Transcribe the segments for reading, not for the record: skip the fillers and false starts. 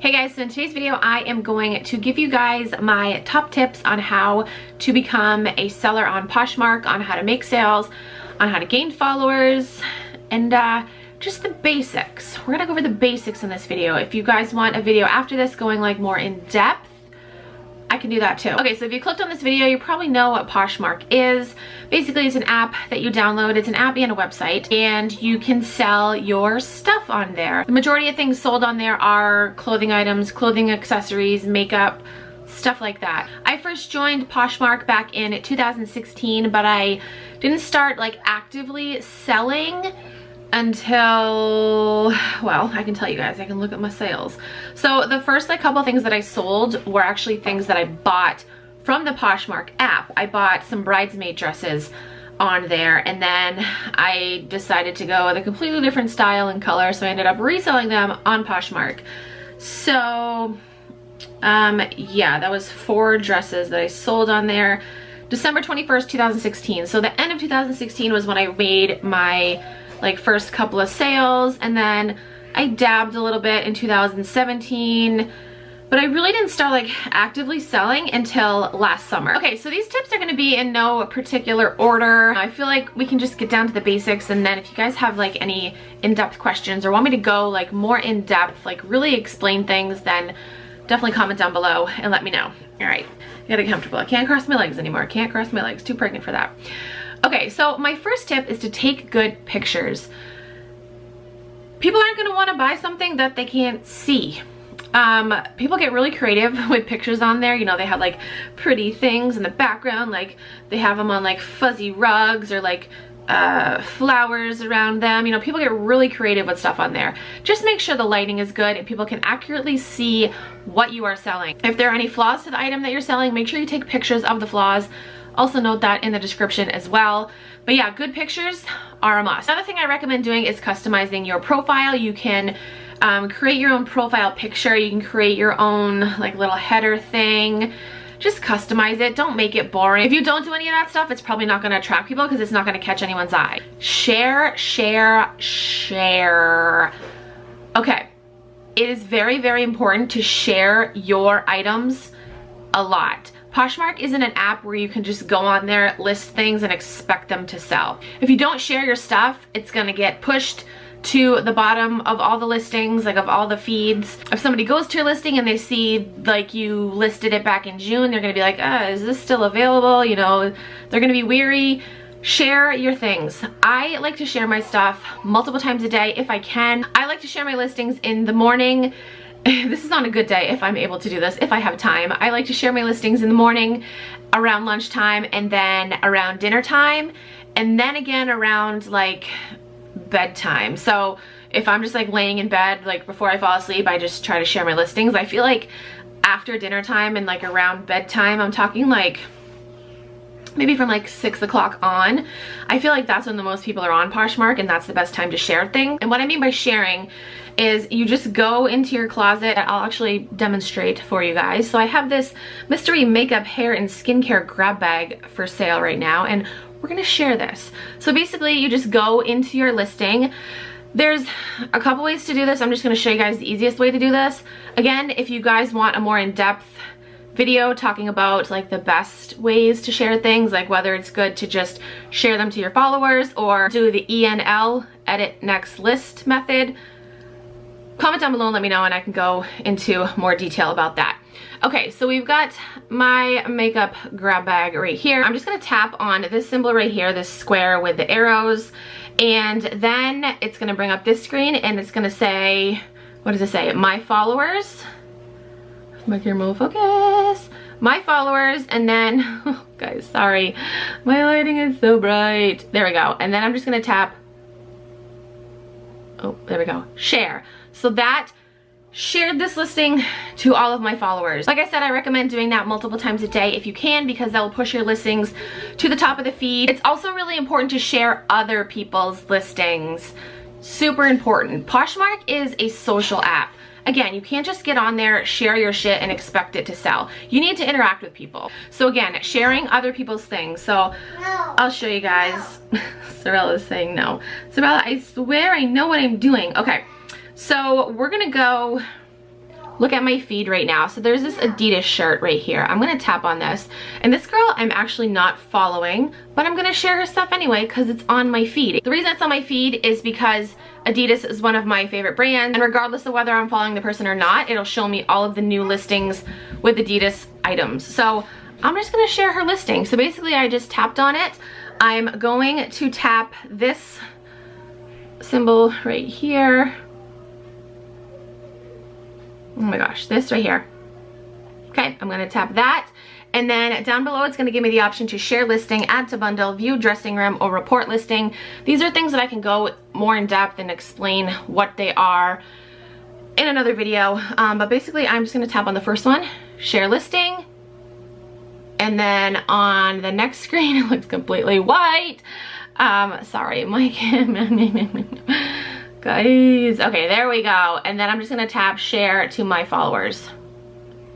Hey guys, so in today's video I am going to give you guys my top tips on how to become a seller on Poshmark, on how to make sales, on how to gain followers, and just the basics. We're gonna go over the basics in this video. If you guys want a video after this going like more in depth, I can do that too. Okay, so if you clicked on this video, you probably know what Poshmark is. Basically, it's an app that you download. It's an app and a website, and you can sell your stuff on there. The majority of things sold on there are clothing items, clothing accessories, makeup, stuff like that. I first joined Poshmark back in 2016, but I didn't start like actively selling until, well, I can tell you guys, I can look at my sales. So the first like couple things that I sold were actually things that I bought from the Poshmark app. I bought some bridesmaid dresses on there, and then I decided to go with a completely different style and color, so I ended up reselling them on Poshmark. So yeah, that was 4 dresses that I sold on there. December 21st, 2016. So the end of 2016 was when I made my like first couple of sales, and then I dabbed a little bit in 2017, but I really didn't start like actively selling until last summer. Okay, so these tips are going to be in no particular order. I feel like we can just get down to the basics, and then if you guys have like any in-depth questions or want me to go like more in depth, like really explain things, then definitely comment down below and let me know. All right, I gotta get comfortable. I can't cross my legs anymore. I can't cross my legs, too pregnant for that. Okay, so my first tip is to take good pictures. People aren't gonna wanna buy something that they can't see. People get really creative with pictures on there. You know, they have like pretty things in the background, like they have them on like fuzzy rugs or like flowers around them. You know, people get really creative with stuff on there. Just make sure the lighting is good and people can accurately see what you are selling. If there are any flaws to the item that you're selling, make sure you take pictures of the flaws. Also note that in the description as well. But yeah, good pictures are a must. Another thing I recommend doing is customizing your profile. You can create your own profile picture. You can create your own like little header thing. Just customize it. Don't make it boring. If you don't do any of that stuff, it's probably not going to attract people because it's not going to catch anyone's eye. Share, share, share. Okay. It is very, very important to share your items a lot. Poshmark isn't an app where you can just go on there, list things, and expect them to sell. If you don't share your stuff, it's gonna get pushed to the bottom of all the listings, like of all the feeds. If somebody goes to your listing and they see like you listed it back in June, they're gonna be like, is this still available? You know, they're gonna be weary. Share your things. I like to share my stuff multiple times a day if I can. I like to share my listings in the morning. This is on a good day if I'm able to do this, if I have time. I like to share my listings in the morning, around lunchtime, and then around dinner time, and then again around like bedtime. So if I'm just like laying in bed, like before I fall asleep, I just try to share my listings. I feel like after dinner time and like around bedtime, I'm talking like maybe from like 6 o'clock on, I feel like that's when the most people are on Poshmark, and that's the best time to share things. And what I mean by sharing is you just go into your closet. I'll actually demonstrate for you guys. So I have this mystery makeup, hair, and skincare grab bag for sale right now, and we're gonna share this. So basically you just go into your listing. There's a couple ways to do this. I'm just gonna show you guys the easiest way to do this. Again, if you guys want a more in-depth video talking about like the best ways to share things, like whether it's good to just share them to your followers or do the ENL, edit next list method, comment down below and let me know, and I can go into more detail about that. Okay, so we've got my makeup grab bag right here. I'm just gonna tap on this symbol right here, this square with the arrows, and then it's gonna bring up this screen and it's gonna say, what does it say? My followers. My camera will focus. My followers, and then, oh, guys, sorry. My lighting is so bright. There we go. And then I'm just gonna tap, oh, there we go, share. So that shared this listing to all of my followers. Like I said, I recommend doing that multiple times a day if you can, because that will push your listings to the top of the feed. It's also really important to share other people's listings. Super important. Poshmark is a social app. Again, you can't just get on there, share your shit, and expect it to sell. You need to interact with people. So again, sharing other people's things. So no. I'll show you guys. No. Sorella's saying no. Sorella, I swear I know what I'm doing. Okay, so we're gonna go look at my feed right now. So there's this Adidas shirt right here. I'm gonna tap on this. And this girl I'm actually not following, but I'm gonna share her stuff anyway because it's on my feed. The reason it's on my feed is because Adidas is one of my favorite brands, and regardless of whether I'm following the person or not, it'll show me all of the new listings with Adidas items. So I'm just gonna share her listing. So basically I just tapped on it. I'm going to tap this symbol right here. Oh my gosh, this right here. Okay, I'm gonna tap that. And then down below, it's gonna give me the option to share listing, add to bundle, view dressing room, or report listing. These are things that I can go more in depth and explain what they are in another video. But basically, I'm just gonna tap on the first one, share listing. And then on the next screen, it looks completely white. Sorry, my guys. Okay, there we go. And then I'm just gonna tap share to my followers.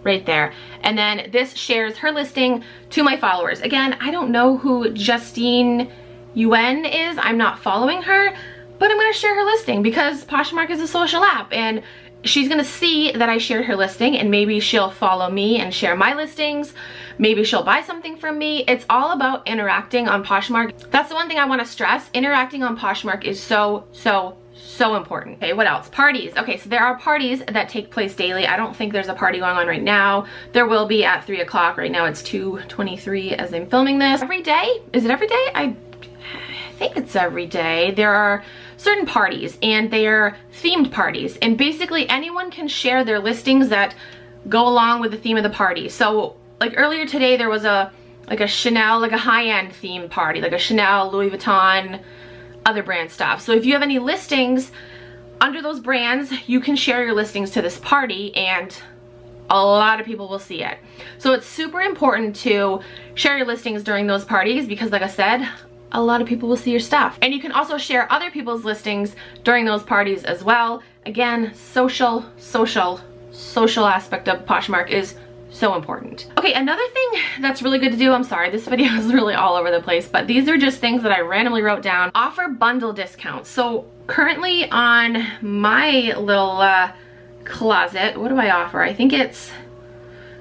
Right there. And then this shares her listing to my followers. Again, I don't know who Justine Yuen is. I'm not following her, but I'm gonna share her listing because Poshmark is a social app and she's gonna see that I shared her listing and maybe she'll follow me and share my listings. Maybe she'll buy something from me. It's all about interacting on Poshmark. That's the one thing I wanna stress. Interacting on Poshmark is so important. Okay, what else? Parties. Okay, so there are parties that take place daily. I don't think there's a party going on right now. There will be at 3 o'clock. Right now it's 2:23 as I'm filming this. Every day? Is it every day? I think it's every day. There are certain parties and they are themed parties, and basically anyone can share their listings that go along with the theme of the party. So like earlier today there was a Chanel, like a high-end theme party, like a Chanel, Louis Vuitton, other brand stuff. So if you have any listings under those brands, you can share your listings to this party and a lot of people will see it. So it's super important to share your listings during those parties because like I said, a lot of people will see your stuff. And you can also share other people's listings during those parties as well. Again, social aspect of Poshmark is so important. Okay, another thing that's really good to do, I'm sorry, this video is really all over the place, but these are just things that I randomly wrote down. Offer bundle discounts. So currently on my little closet, what do I offer? I think it's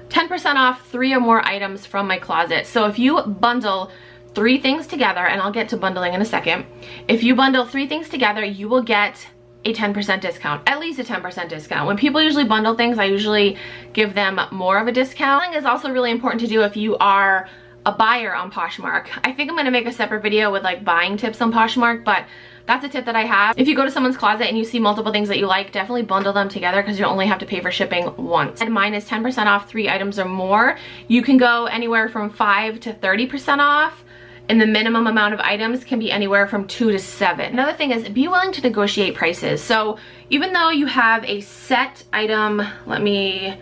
10% off 3 or more items from my closet. So if you bundle 3 things together, and I'll get to bundling in a second, if you bundle 3 things together, you will get a 10% discount, at least a 10% discount. When people usually bundle things, I usually give them more of a discount. Bundling is also really important to do if you are a buyer on Poshmark. I think I'm gonna make a separate video with like buying tips on Poshmark, but that's a tip that I have. If you go to someone's closet and you see multiple things that you like, definitely bundle them together because you only have to pay for shipping once. And mine is 10% off 3 items or more. You can go anywhere from 5 to 30% off. And the minimum amount of items can be anywhere from 2 to 7. Another thing is be willing to negotiate prices. So even though you have a set item, let me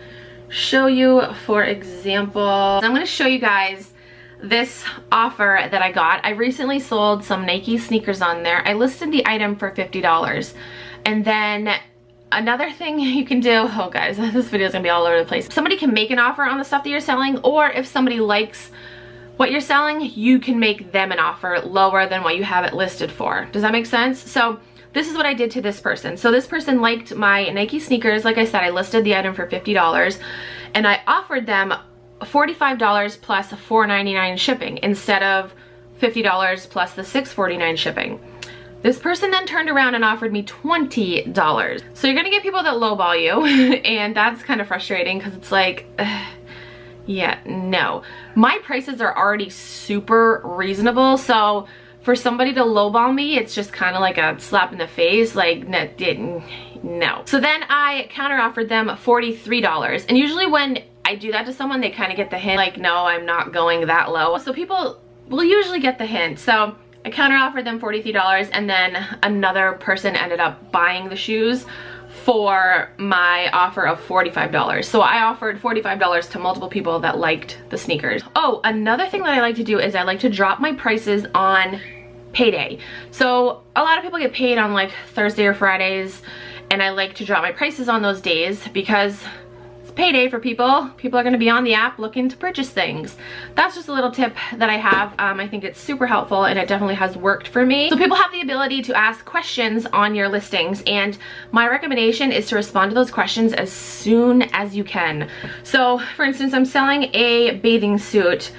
show you, for example, I'm gonna show you guys this offer that I got. I recently sold some Nike sneakers on there. I listed the item for $50. And then another thing you can do, oh guys, this video is gonna be all over the place. Somebody can make an offer on the stuff that you're selling, or if somebody likes what you're selling, you can make them an offer lower than what you have it listed for. Does that make sense? So this is what I did to this person. So this person liked my Nike sneakers. Like I said, I listed the item for $50 and I offered them $45 plus $4.99 shipping instead of $50 plus the $6.49 shipping. This person then turned around and offered me $20. So you're gonna get people that lowball you and that's kind of frustrating because it's like, yeah, no. My prices are already super reasonable, so for somebody to lowball me, it's just kind of like a slap in the face, like, no. So then I counter-offered them $43, and usually when I do that to someone, they kind of get the hint, like, no, I'm not going that low. So people will usually get the hint. So I counter-offered them $43, and then another person ended up buying the shoes for my offer of $45. So I offered $45 to multiple people that liked the sneakers. Oh, another thing that I like to do is I like to drop my prices on payday. So a lot of people get paid on like Thursday or Fridays, and I like to drop my prices on those days because it's payday for people. People are going to be on the app looking to purchase things. That's just a little tip that I have. I think it's super helpful and it definitely has worked for me. So people have the ability to ask questions on your listings, and my recommendation is to respond to those questions as soon as you can. So for instance, I'm selling a bathing suit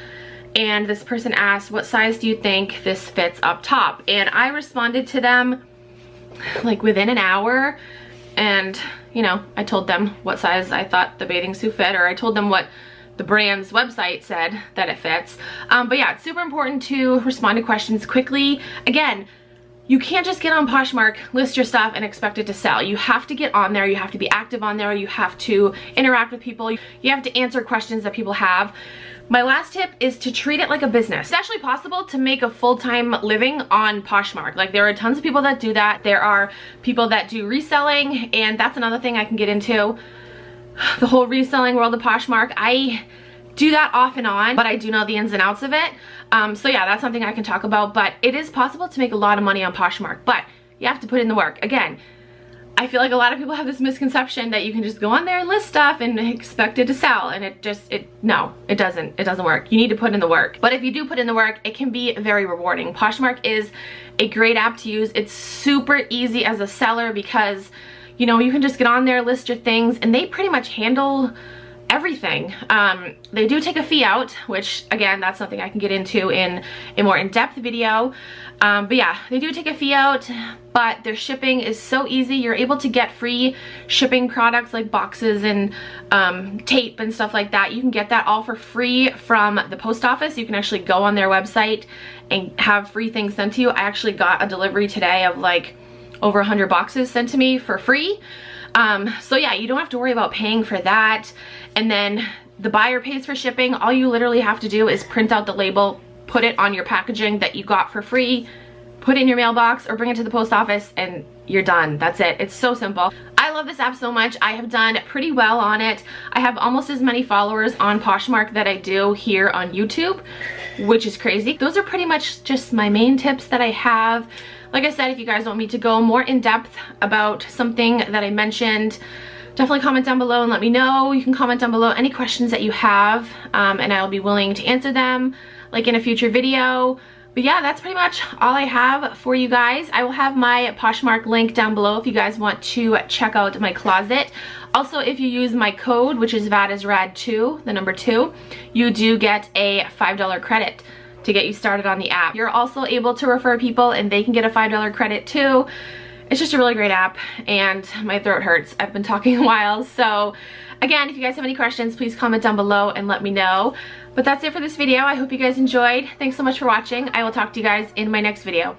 and this person asked, what size do you think this fits up top? And I responded to them like within an hour, and you know, I told them what size I thought the bathing suit fit, or I told them what the brand's website said that it fits. But yeah, it's super important to respond to questions quickly. Again, you can't just get on Poshmark, list your stuff, and expect it to sell. You have to get on there, you have to be active on there, you have to interact with people, you have to answer questions that people have. My last tip is to treat it like a business. It's actually possible to make a full-time living on Poshmark. Like, there are tons of people that do that. There are people that do reselling, and that's another thing I can get into. The whole reselling world of Poshmark. I do that off and on, but I do know the ins and outs of it. So yeah, that's something I can talk about, but it is possible to make a lot of money on Poshmark, but you have to put in the work. Again, I feel like a lot of people have this misconception that you can just go on there and list stuff and expect it to sell, and no, it doesn't work. You need to put in the work. But if you do put in the work, it can be very rewarding. Poshmark is a great app to use. It's super easy as a seller because, you know, you can just get on there, list your things, and they pretty much handle everything. They do take a fee out, which again, that's something I can get into in a more in-depth video. But yeah, they do take a fee out, but their shipping is so easy. You're able to get free shipping products like boxes and tape and stuff like that. You can get that all for free from the post office. You can actually go on their website and have free things sent to you. I actually got a delivery today of like over 100 boxes sent to me for free. So yeah, you don't have to worry about paying for that. And then the buyer pays for shipping. All you literally have to do is print out the label, put it on your packaging that you got for free, put it in your mailbox or bring it to the post office, and you're done. That's it. It's so simple. I love this app so much. I have done pretty well on it. I have almost as many followers on Poshmark that I do here on YouTube, which is crazy. Those are pretty much just my main tips that I have. Like I said, if you guys want me to go more in depth about something that I mentioned, definitely comment down below and let me know. You can comment down below any questions that you have, and I'll be willing to answer them like in a future video. But yeah, that's pretty much all I have for you guys. I will have my Poshmark link down below if you guys want to check out my closet. Also, if you use my code, which is VADISRAD2, the number 2, you do get a $5 credit to get you started on the app. You're also able to refer people and they can get a $5 credit too. It's just a really great app, and my throat hurts. I've been talking a while. So again, if you guys have any questions, please comment down below and let me know. But that's it for this video. I hope you guys enjoyed. Thanks so much for watching. I will talk to you guys in my next video.